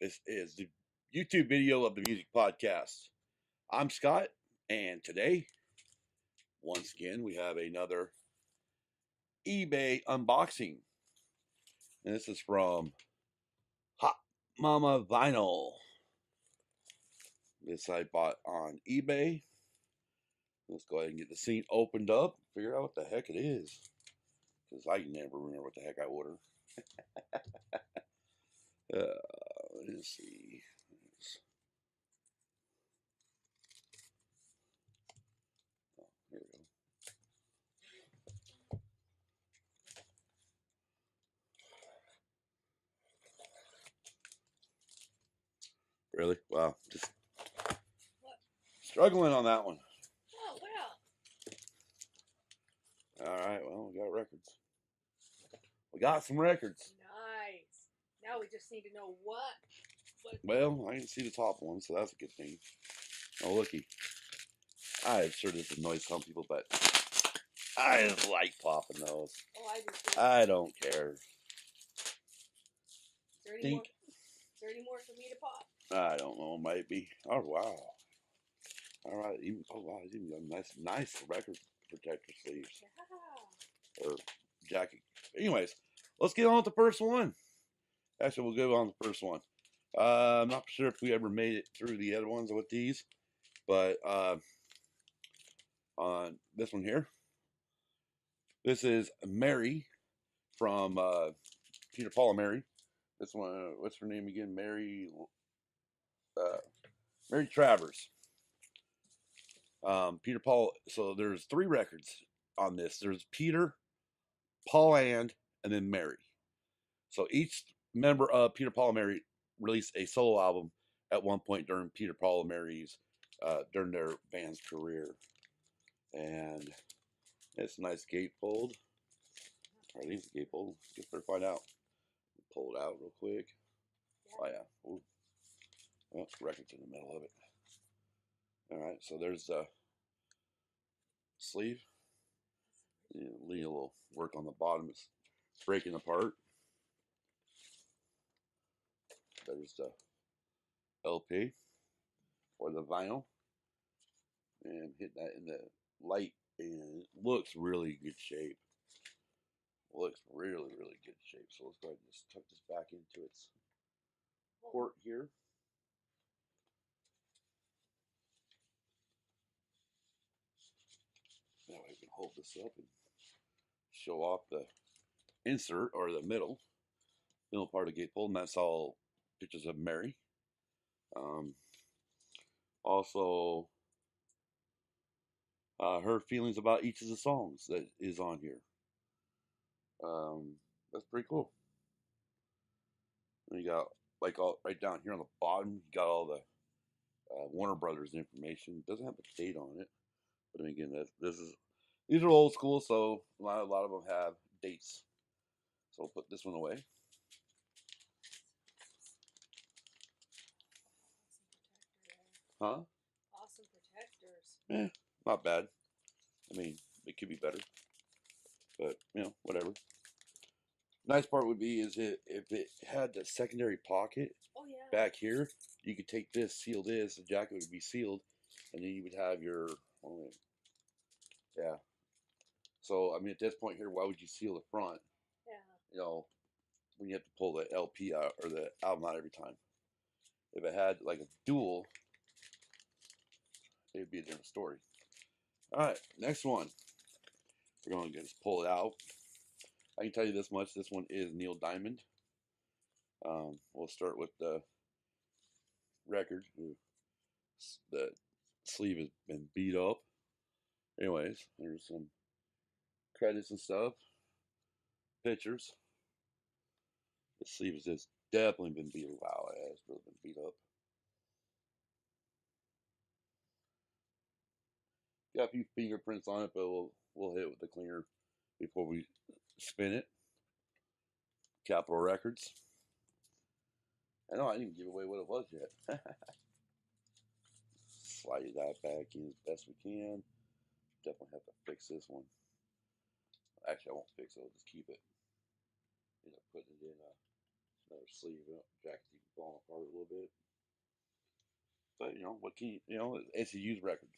This is the YouTube video of the music podcast. I'm Scott, and today, once again, we have another eBay unboxing. And this is from Hot Mama Vinyl. This I bought on eBay. Let's go ahead and get the scene opened up, figure out what the heck it is. Because I never remember what the heck I ordered. Let's see. Here we go. Really? Wow. Just struggling on that one. Oh, All right. Well, we got records. We got some records. nice. Now we just need to know what. Well, I can see the top one, so that's a good thing. Oh, looky. I'm sure this annoys some people, but I just like popping those. Oh, I just. I don't care. Is there any more? Is there any more for me to pop? I don't know. Might be. Oh wow. All right. Even wow. It's even got nice record protector sleeves Yeah. or jacket. Anyways, let's get on with the first one. Actually, we'll go on the first one. I'm not sure if we ever made it through the other ones with these, but on this one here, this is Mary from Peter, Paul, and Mary. This one, what's her name again? Mary Travers. Peter, Paul. So there's 3 records on this. There's Peter, Paul, and then Mary. So each member of Peter, Paul, and Mary released a solo album at one point during Peter, Paul, and Mary's during their band's career. And it's a nice gatefold. I think it's a gatefold. Guess better find out. Pull it out real quick. Oh yeah. Ooh. Well, record's in the middle of it. All right, so there's the sleeve. You know, a little work on the bottom. It's breaking apart. There's the LP or the vinyl, and hit that in the light, and it looks really good shape. Looks really, really good shape. So let's go ahead and just tuck this back into its port here. That way we can hold this up and show off the insert or the middle part of the gatefold, and that's all pictures of Mary. Also, her feelings about each of the songs that is on here. That's pretty cool. And you got like all right down here on the bottom, you got all the Warner Brothers information. It doesn't have a date on it, but I mean, again, these are old school, so a lot of them have dates. So we'll put this one away. Huh? Awesome protectors. Eh, not bad. I mean, it could be better, but you know, whatever. Nice part would be is if it had the secondary pocket back here, you could take this, seal this, the jacket would be sealed, and then you would have your, oh, yeah. So, I mean, at this point here, why would you seal the front? Yeah. You know, when you have to pull the LP out or the album out every time. If it had like a dual, it would be a different story. All right, next one. We're going to just pull it out. I can tell you this much. This one is Neil Diamond. We'll start with the record. The sleeve has been beat up. Anyways, there's some credits and stuff. Pictures. The sleeve has just definitely been beat up. Wow, it has really been beat up. Got a few fingerprints on it, but we'll hit it with the cleaner before we spin it. Capitol Records. I know I didn't give away what it was yet. Slide that back in as best we can. Definitely have to fix this one. Actually, I won't fix it. I'll just keep it. End up putting it in Another sleeve jacket falling apart a little bit. But what can it's a used record.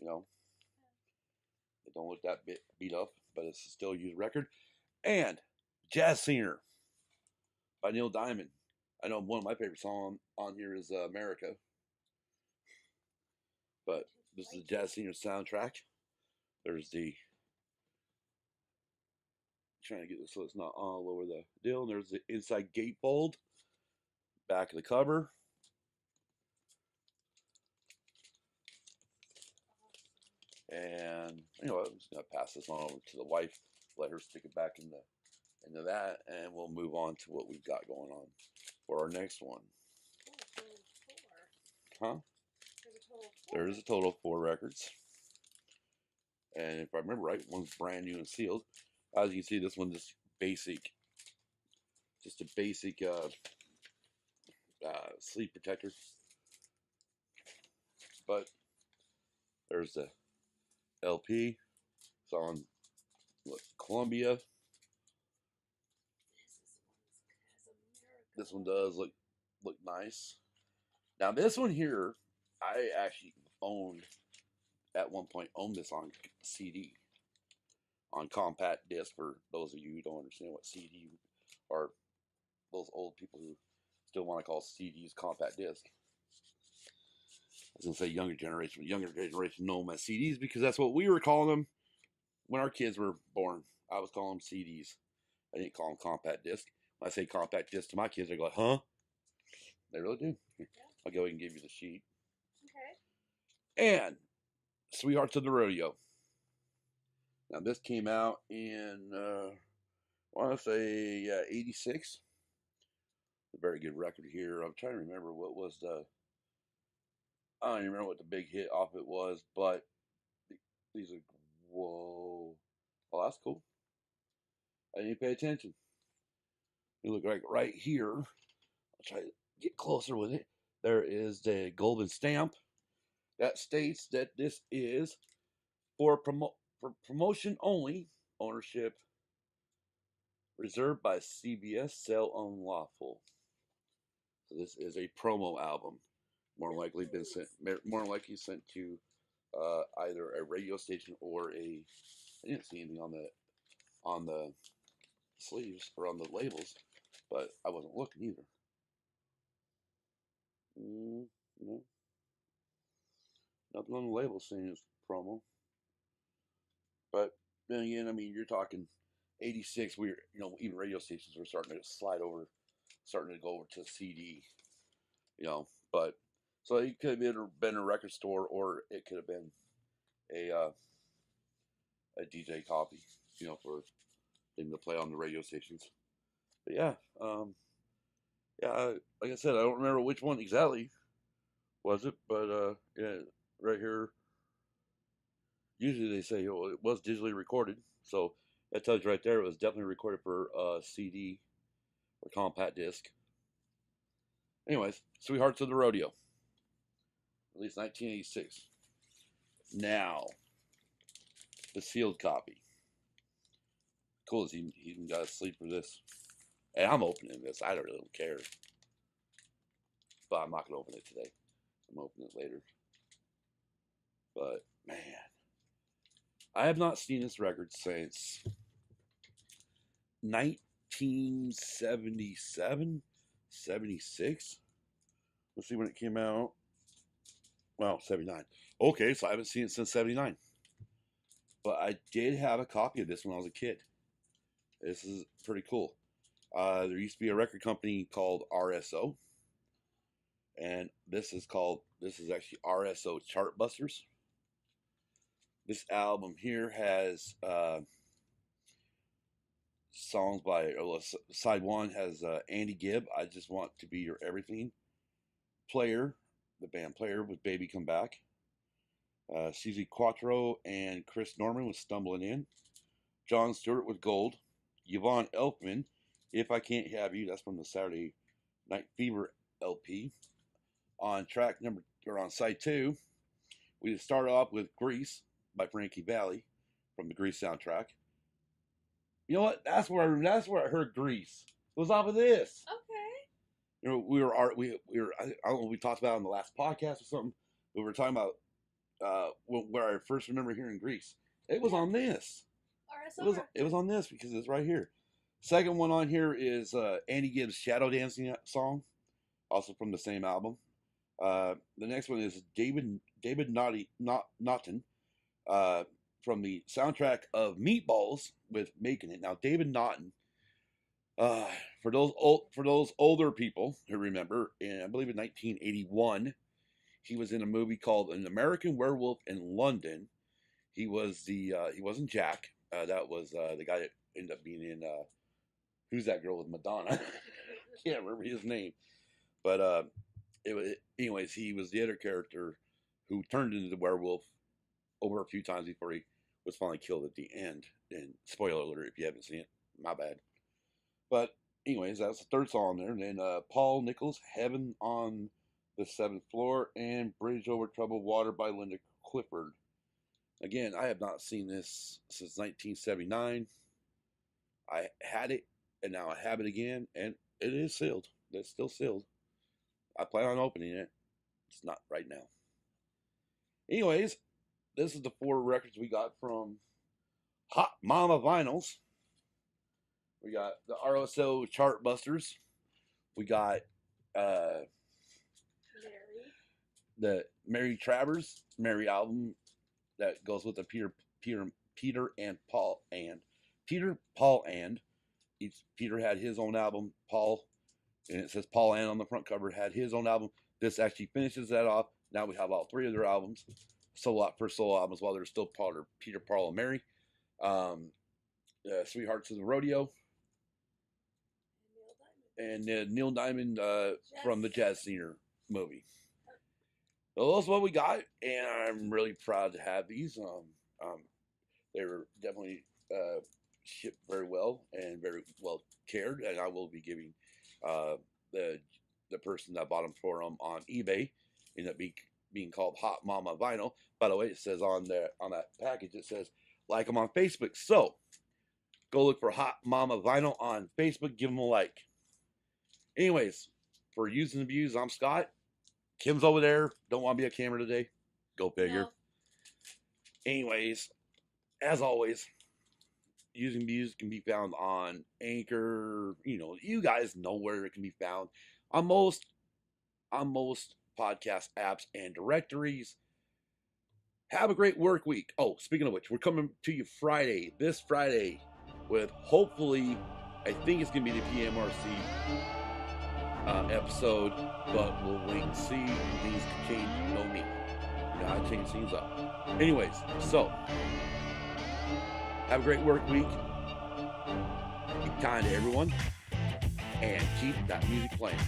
You know, it don't look that bit beat up, but it's still a used record. And Jazz Singer by Neil Diamond. I know one of my favorite songs on here is America, but this is the Jazz Singer soundtrack. There's the trying to get this so it's not all over the deal. And there's the inside gatefold, back of the cover, and I'm just gonna pass this on over to the wife, let her stick it back into that, and we'll move on to what we've got going on for our next one. Huh? There is a total of 4 records. And if I remember right, one's brand new and sealed. As you can see, this one's just a basic sleeve protector. But there's the LP. It's on Columbia. This one does look nice. Now this one here, I actually at one point owned this on CD, on compact disc. For those of you who don't understand what CD are, those old people who still want to call CDs compact disc. I was gonna say younger generation know them as CDs because that's what we were calling them when our kids were born. I was calling them CDs. I didn't call them compact disc. When I say compact disc to my kids, they go, "Huh?" They really do. Yeah. I'll go ahead and give you the sheet. Okay. And Sweethearts of the Rodeo. Now this came out in I want to say 86. A very good record here. I'm trying to remember what was I don't even remember what the big hit off it was, but these are whoa. Oh, that's cool. I didn't pay attention. You look like right here. I'll try to get closer with it. There is the golden stamp that states that this is for promotion only. Ownership reserved by CBS. Sale unlawful. So this is a promo album. More likely sent to either a radio station or a. I didn't see anything on the sleeves or on the labels, but I wasn't looking either. No, nothing on the label saying it's promo. But then again, I mean, you're talking 86. We're even radio stations were starting to starting to go over to CD. But so it could have been a record store, or it could have been a DJ copy, for them to play on the radio stations. But yeah, like I said, I don't remember which one exactly was it, but yeah, right here. Usually they say, oh, it was digitally recorded, so that tells you right there it was definitely recorded for CD or compact disc. Anyways, Sweethearts of the Rodeo, released 1986. Now, the sealed copy. Cool as he even got a sleeve for this. And I'm opening this. I really don't care. But I'm not going to open it today. I'm opening it later. But, man. I have not seen this record since 1977, 76. Let's see when it came out. Well, 79. Okay, so I haven't seen it since 79. But I did have a copy of this when I was a kid. This is pretty cool. There used to be a record company called RSO. And this is actually RSO Chartbusters. This album here has songs by, side one has Andy Gibb, I Just Want to Be Your Everything. Player, the band Player with Baby Come Back. Susie Quattro and Chris Norman with Stumbling In. John Stewart with Gold. Yvonne Elfman, If I Can't Have You, that's from the Saturday Night Fever LP. On side 2, we start off with Grease by Frankie Valli from the Grease soundtrack. You know what? That's where I heard Grease. It was off of this. Okay. You know, we were I don't know if we talked about it on the last podcast or something. We were talking about where I first remember hearing Grease. It was on this. It was on this because it's right here. Second one on here is Andy Gibbs' Shadow Dancing song, also from the same album. The next one is David Naughton from the soundtrack of Meatballs with Making It. Now, David Naughton, for those older people who remember, I believe in 1981, he was in a movie called An American Werewolf in London. He wasn't Jack. That was the guy that ended up being in Who's That Girl with Madonna? Can't remember his name, but anyways, he was the other character who turned into the werewolf over a few times before he was finally killed at the end. And spoiler alert if you haven't seen it, my bad. But anyways, that's the third song there. And then Paul Nichols, Heaven on the Seventh Floor, and Bridge Over Troubled Water by Linda Clifford. Again, I have not seen this since 1979. I had it, and now I have it again, and it is sealed. It's still sealed. I plan on opening it. It's not right now. Anyways, this is the 4 records we got from Hot Mama Vinyls. We got the RSO Chart Busters. We got the Mary Travers Mary album that goes with the Peter and Paul and Peter, Paul and Peter had his own album. Paul, and it says Paul and on the front cover, had his own album. This actually finishes that off. Now we have all 3 of their albums, solo albums, while they're still part of Peter, Paul, and Mary. Sweethearts of the Rodeo, and Neil Diamond from the Jazz Singer movie. So that's what we got, and I'm really proud to have these. They were definitely shipped very well and very well cared, and I will be giving the person that bought them for them on eBay, end up being called Hot Mama Vinyl. By the way, it says on that package, it says like them on Facebook. So go look for Hot Mama Vinyl on Facebook. Give them a like. Anyways, for Using the Views, I'm Scott. Kim's over there. Don't want to be a camera today. Go figure. No. Anyways, as always, Using Views can be found on Anchor. You know, you guys know where it can be found on most podcast apps and directories. Have a great work week. Oh, speaking of which, we're coming to you this Friday, with hopefully, I think it's going to be the PMRC episode, but we'll wait and see. Things can change. You know me. You know how to change things up. Anyways, so have a great work week. Be kind to everyone, and keep that music playing.